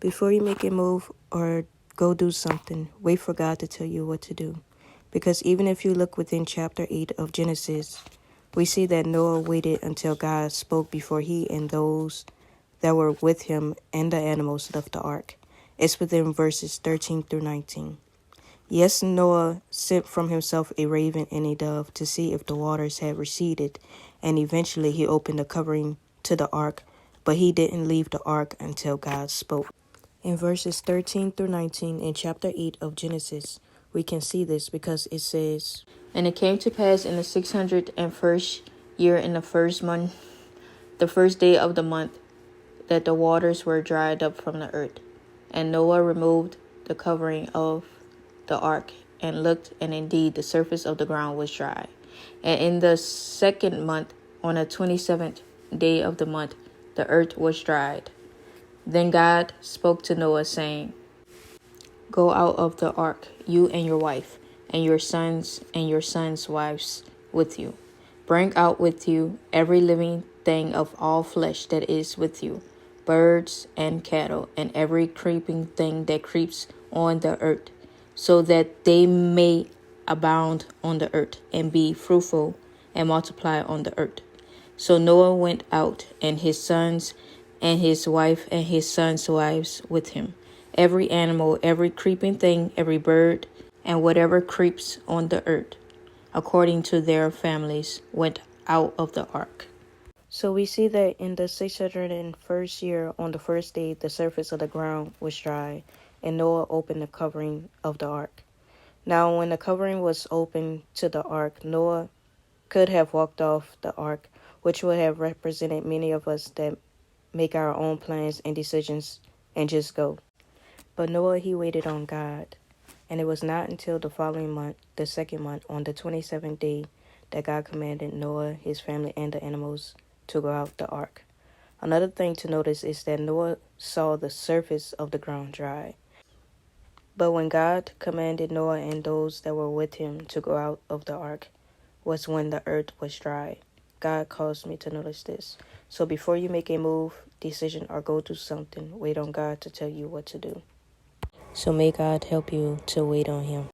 Before you make a move or go do something, wait for God to tell you what to do. Because even if you look within chapter 8 of Genesis, we see that Noah waited until God spoke before he and those that were with him and the animals left the ark. It's within verses 13 through 19. Yes, Noah sent from himself a raven and a dove to see if the waters had receded, and eventually he opened the covering to the ark, but he didn't leave the ark until God spoke. In verses 13 through 19 in chapter 8 of Genesis, we can see this because it says, And it came to pass in the 601st year in the first month, the first day of the month, that the waters were dried up from the earth. And Noah removed the covering of the ark, and looked, and indeed the surface of the ground was dry. And in the second month, on the 27th day of the month, the earth was dried. Then God spoke to Noah, saying, Go out of the ark, you and your wife, and your sons and your sons' wives with you. Bring out with you every living thing of all flesh that is with you, birds and cattle, and every creeping thing that creeps on the earth, so that they may abound on the earth, and be fruitful and multiply on the earth. So Noah went out, and his sons and his wife and his sons' wives with him. Every animal, every creeping thing, every bird, and whatever creeps on the earth, according to their families, went out of the ark. So we see that in the 601st year, on the first day, the surface of the ground was dry, and Noah opened the covering of the ark. Now, when the covering was opened to the ark, Noah could have walked off the ark, which would have represented many of us that make our own plans and decisions and just go. But Noah, he waited on God. And it was not until the following month, the second month, on the 27th day, that God commanded Noah, his family, and the animals to go out the ark. Another thing to notice is that Noah saw the surface of the ground dry. But when God commanded Noah and those that were with him to go out of the ark, was when the earth was dry. God caused me to notice this. So before you make a move, decision, or go do something, wait on God to tell you what to do. So may God help you to wait on him.